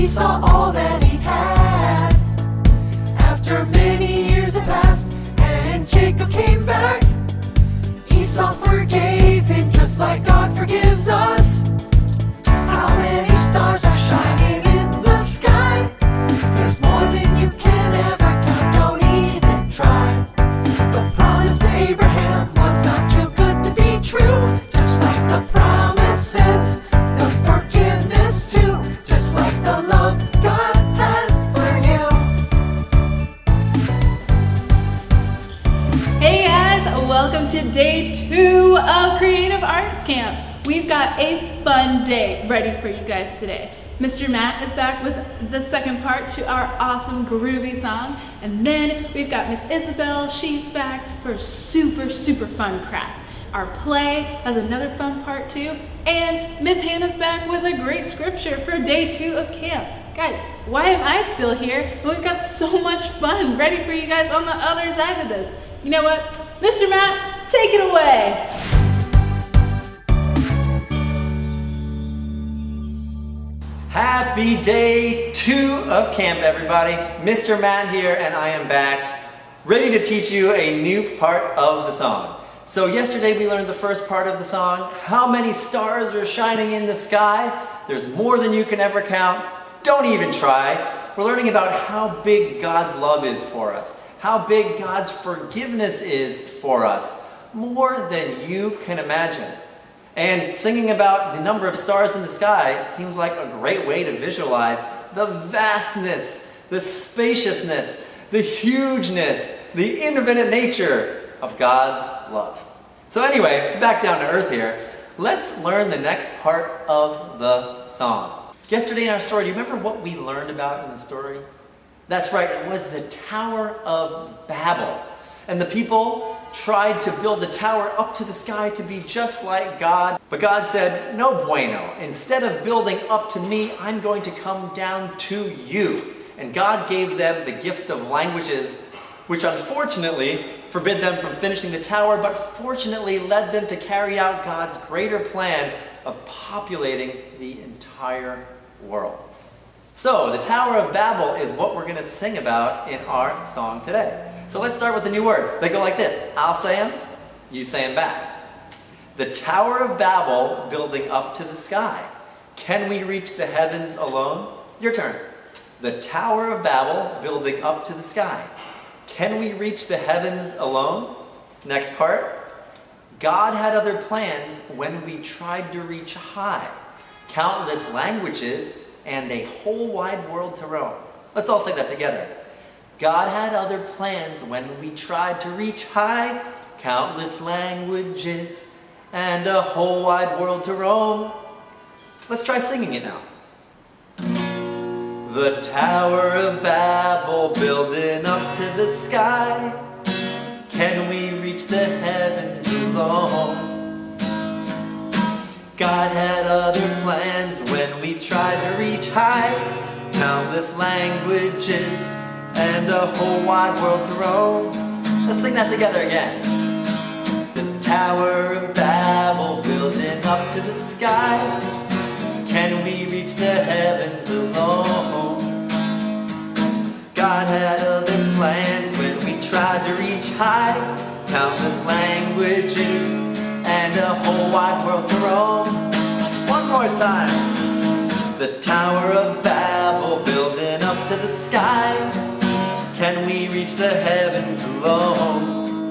Esau all that he had. After many years had passed and Jacob came back, Esau forgave him just like God forgives us. How many stars are shining in the sky? There's more than you can ever count, don't even try. The promise to Abraham was not too good to be true, just like the promises, the forgiveness too, just like the love God has for you. Hey guys, welcome to day 2 of Creative Arts Camp. We've got a fun day ready for you guys today. Mr. Matt is back with the second part to our awesome groovy song. And then we've got Miss Isabel, she's back for a super fun craft. Our play has another fun part too. And Miss Hannah's back with a great scripture for day 2 of camp. Guys, why am I still here? We've got so much fun ready for you guys on the other side of this. You know what? Mr. Matt, take it away. Happy day 2 of camp, everybody. Mr. Matt here, and I am back, ready to teach you a new part of the song. So yesterday we learned the first part of the song. How many stars are shining in the sky? There's more than you can ever count. Don't even try. We're learning about how big God's love is for us, how big God's forgiveness is for us, more than you can imagine. And singing about the number of stars in the sky seems like a great way to visualize the vastness, the spaciousness, the hugeness, the infinite nature of God's love. So anyway, back down to earth here. Let's learn the next part of the song. Yesterday in our story, do you remember what we learned about in the story? That's right, it was the Tower of Babel. And the people tried to build the tower up to the sky to be just like God. But God said, no bueno. Instead of building up to me, I'm going to come down to you. And God gave them the gift of languages, which unfortunately forbid them from finishing the tower, but fortunately led them to carry out God's greater plan of populating the entire world. So, the Tower of Babel is what we're going to sing about in our song today. So let's start with the new words. They go like this. I'll say them, you say them back. The Tower of Babel building up to the sky. Can we reach the heavens alone? Your turn. The Tower of Babel building up to the sky. Can we reach the heavens alone? Next part. God had other plans when we tried to reach high. Countless languages and a whole wide world to roam. Let's all say that together. God had other plans when we tried to reach high. Countless languages and a whole wide world to roam. Let's try singing it now. The Tower of Babel building up to the sky. Can we reach the heavens alone? God had other plans when we tried to reach high. Countless languages and a whole wide world to roam. Let's sing that together again. The Tower of Babel building up to the sky. Can we reach the heavens alone? God had other plans when we tried to reach high. Countless languages and a whole wide world to roam. One more time. The Tower of Babel building up to the sky. Can we reach the heavens alone?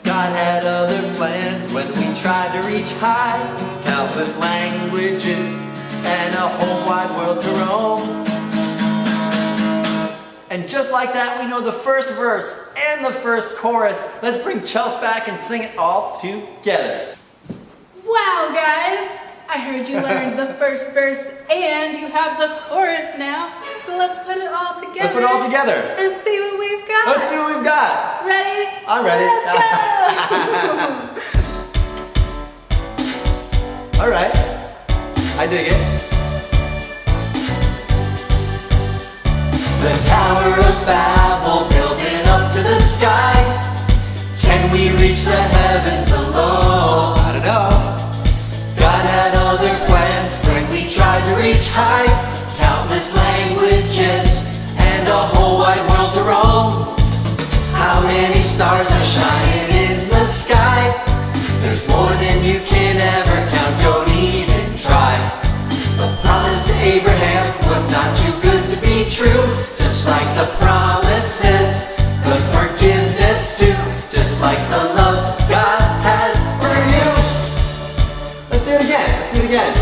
God had other plans when we tried to reach high. Countless languages and a whole wide world to roam. And just like that, we know the first verse and the first chorus. Let's bring Chelsea back and sing it all together. Wow, guys! I heard you learned the first verse and you have the chorus now. So let's put it all together. Let's put it all together. And see what we've got. Let's see what we've got. Ready? I'm ready. Let's go! All right. I dig it. The Tower of Babel building up to the sky. Can we reach the heavens alone? I don't know. God had other plans when we tried to reach high. Count do it again. Let's do it again.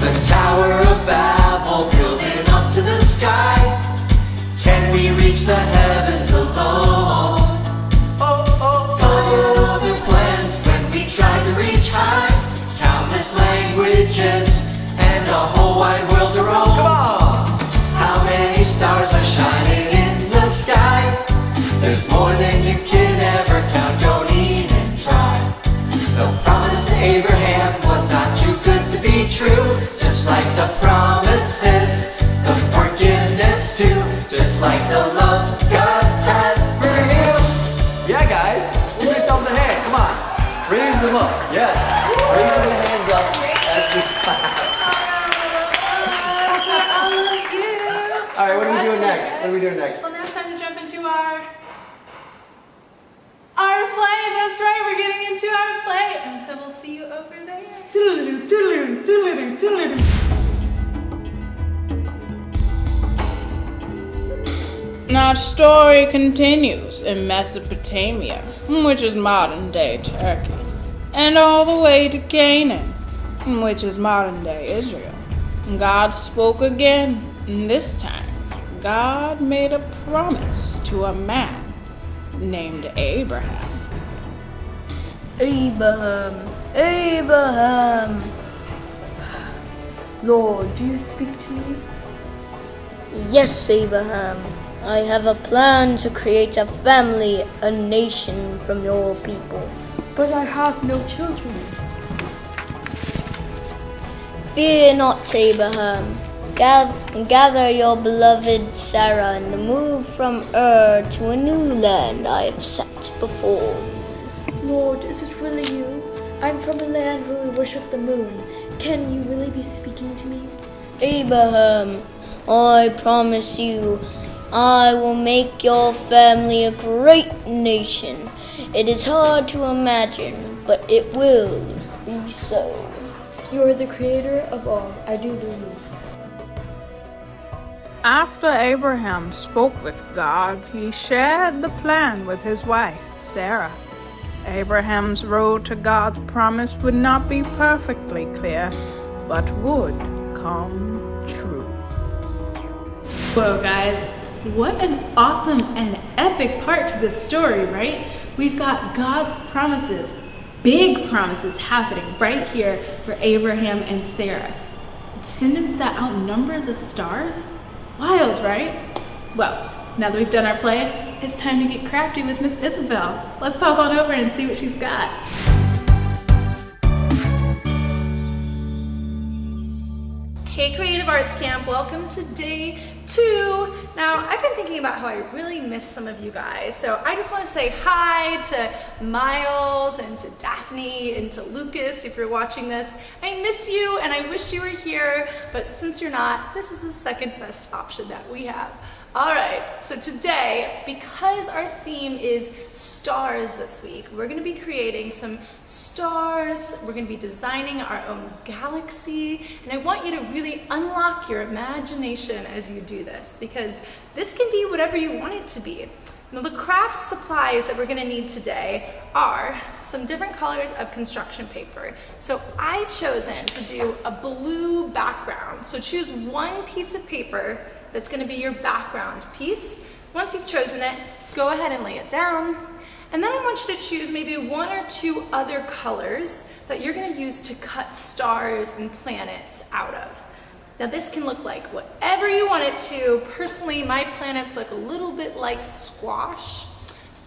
The Tower of Babel building up to the sky. Can we reach the heavens alone? God had other plans when we tried to reach high. Countless languages and a whole wide world to roam. Come on. How many stars are shining in the sky? There's more than you can ever count, don't even try. The promise to Abraham was not too good to be true. Just like the promises, the forgiveness too. Just like the love God has for you. Yeah, guys. Give yourselves a hand. Come on. Raise them up. Yes. Raise the hands up as we clap. All right, what are we doing next? What are we doing next? Well, now it's time to jump into our play. That's right, we're getting into our play. And so we'll see you over there. Toodaloo, toodaloo, toodaloo, toodaloo. Our story continues in Mesopotamia, which is modern-day Turkey, and all the way to Canaan, which is modern-day Israel. God spoke again, and this time, God made a promise to a man named Abraham. Abraham. Lord, do you speak to me? Yes, Abraham. I have a plan to create a family, a nation from your people. But I have no children. Fear not, Abraham. Gather your beloved Sarah and move from Ur to a new land I have set before you. Lord, is it really you? I'm from a land where we worship the moon. Can you really be speaking to me? Abraham, I promise you, I will make your family a great nation. It is hard to imagine, but it will be so. You are the creator of all, I do believe. After Abraham spoke with God, he shared the plan with his wife, Sarah. Abraham's road to God's promise would not be perfectly clear, but would come true. Whoa, guys, what an awesome and epic part to this story, right? We've got God's promises, big promises happening right here for Abraham and Sarah. Descendants that outnumber the stars? Wild, right? Well, now that we've done our play, it's time to get crafty with Miss Isabel. Let's pop on over and see what she's got. Hey Creative Arts Camp, welcome to day 2. Now, I've been thinking about how I really miss some of you guys, so I just want to say hi to Miles and to Daphne and to Lucas if you're watching this. I miss you and I wish you were here, but since you're not, this is the second best option that we have. All right, so today, because our theme is stars this week, we're gonna be creating some stars, we're gonna be designing our own galaxy, and I want you to really unlock your imagination as you do this, because this can be whatever you want it to be. Now, the craft supplies that we're gonna need today are some different colors of construction paper. So I've chosen to do a blue background. So choose one piece of paper that's going to be your background piece. Once you've chosen it, go ahead and lay it down. And then I want you to choose maybe 1 or 2 other colors that you're going to use to cut stars and planets out of. Now this can look like whatever you want it to. Personally, my planets look a little bit like squash,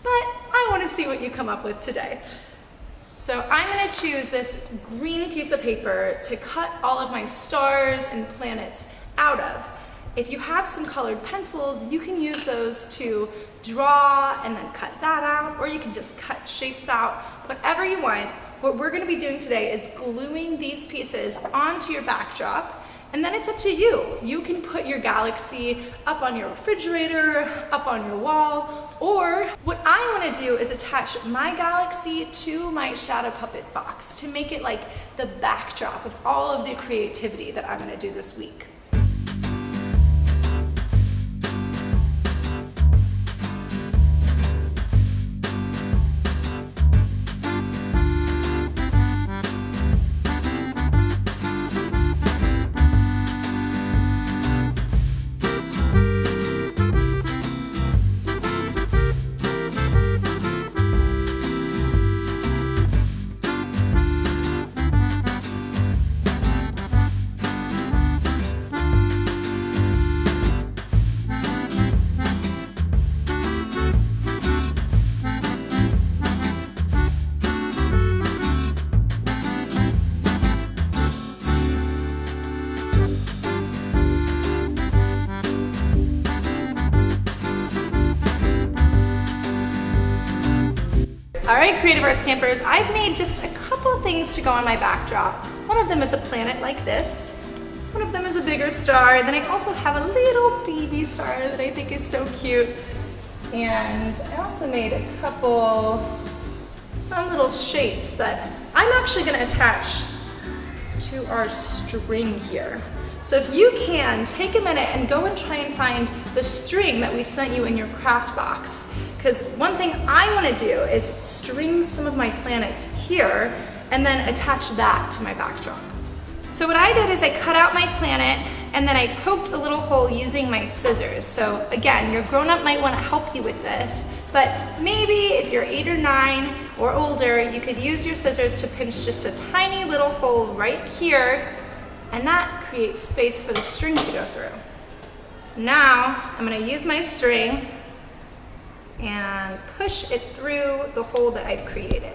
but I want to see what you come up with today. So I'm going to choose this green piece of paper to cut all of my stars and planets out of. If you have some colored pencils, you can use those to draw and then cut that out, or you can just cut shapes out, whatever you want. What we're going to be doing today is gluing these pieces onto your backdrop, and then it's up to you. You can put your galaxy up on your refrigerator, up on your wall, or what I want to do is attach my galaxy to my shadow puppet box to make it like the backdrop of all of the creativity that I'm going to do this week. right, Creative Arts Campers, I've made just a couple things to go on my backdrop. One of them is a planet like this. One of them is a bigger star. Then I also have a little baby star that I think is so cute. And I also made a couple fun little shapes that I'm actually gonna attach to our string here. So if you can, take a minute and go and try and find the string that we sent you in your craft box. Because one thing I want to do is string some of my planets here and then attach that to my backdrop. So what I did is I cut out my planet and then I poked a little hole using my scissors. So again, your grown-up might want to help you with this, but maybe if you're 8 or 9 or older, you could use your scissors to pinch just a tiny little hole right here, and that creates space for the string to go through. So now I'm going to use my string and push it through the hole that I've created.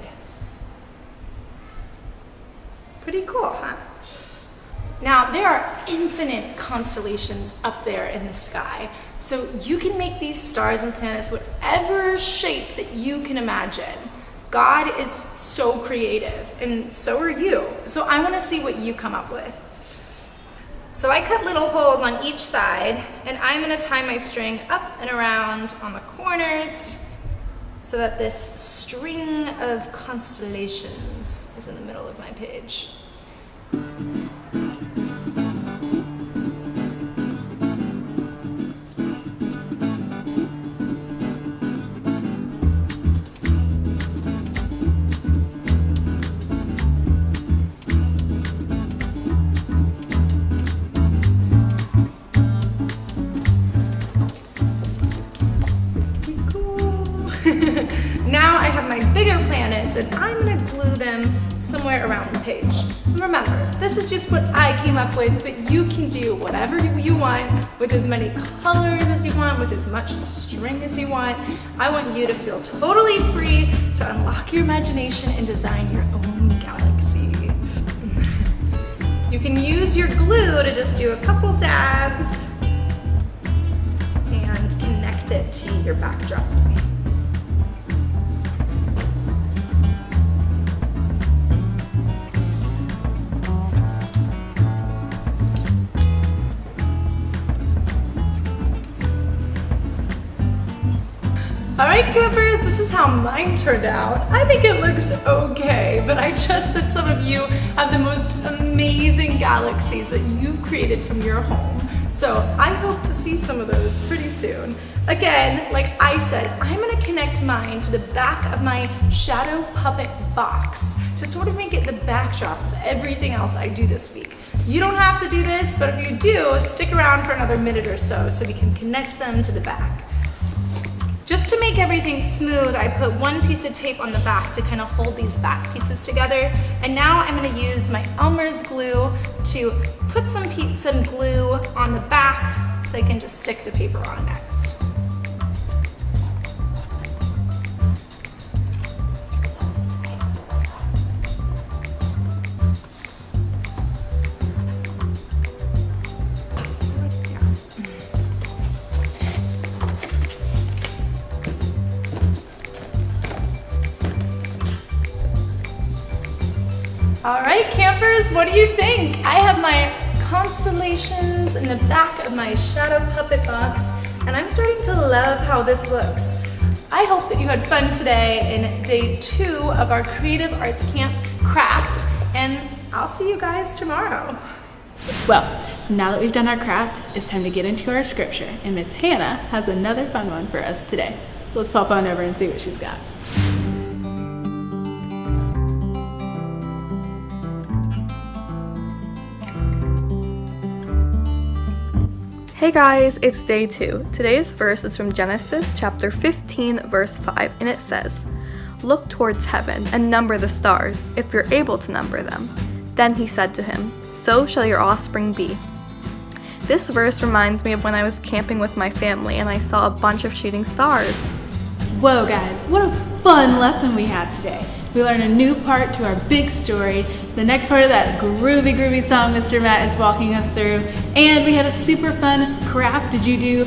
Pretty cool, huh? Now, there are infinite constellations up there in the sky, so you can make these stars and planets whatever shape that you can imagine. God is so creative, and so are you. So I want to see what you come up with. So I cut little holes on each side, and I'm going to tie my string up and around on the corners so that this string of constellations is in the middle of my page. Now I have my bigger planets and I'm going to glue them somewhere around the page. Remember, this is just what I came up with, but you can do whatever you want with as many colors as you want, with as much string as you want. I want you to feel totally free to unlock your imagination and design your own galaxy. You can use your glue to just do a couple dabs and connect it to your backdrop. All right, campers, this is how mine turned out. I think it looks okay, but I trust that some of you have the most amazing galaxies that you've created from your home. So I hope to see some of those pretty soon. Again, like I said, I'm gonna connect mine to the back of my shadow puppet box to sort of make it the backdrop of everything else I do this week. You don't have to do this, but if you do, stick around for another minute or so we can connect them to the back. Just to make everything smooth, I put one piece of tape on the back to kind of hold these back pieces together. And now I'm going to use my Elmer's glue to put some glue on the back so I can just stick the paper on next. All right, campers, what do you think? I have my constellations in the back of my shadow puppet box, and I'm starting to love how this looks. I hope that you had fun today in day 2 of our Creative Arts Camp craft, and I'll see you guys tomorrow. Well, now that we've done our craft, it's time to get into our scripture, and Miss Hannah has another fun one for us today. So let's pop on over and see what she's got. Hey guys, it's day 2. Today's verse is from Genesis chapter 15 verse 5, and it says, "Look towards heaven and number the stars, if you're able to number them." Then he said to him, "So shall your offspring be." This verse reminds me of when I was camping with my family and I saw a bunch of shooting stars. Whoa guys, what a fun lesson we had today. We learned a new part to our big story, the next part of that groovy song Mr. Matt is walking us through, and we had a super fun craft. Did you do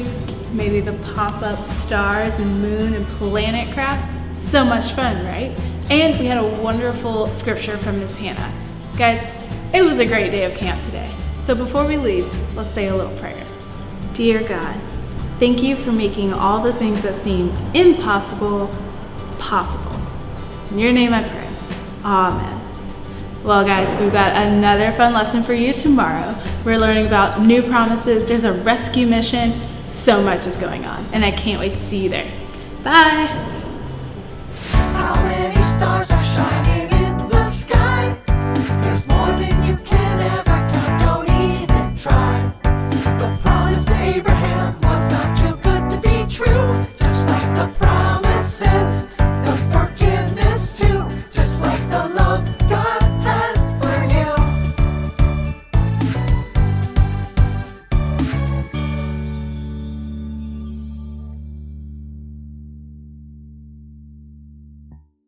maybe the pop-up stars and moon and planet craft? So much fun, right? And we had a wonderful scripture from Miss Hannah. Guys, it was a great day of camp today. So before we leave, let's say a little prayer. Dear God, thank you for making all the things that seem impossible, possible. In your name I pray. Amen. Well guys, we've got another fun lesson for you tomorrow. We're learning about new promises. There's a rescue mission. So much is going on, and I can't wait to see you there. Bye! How many stars are shining?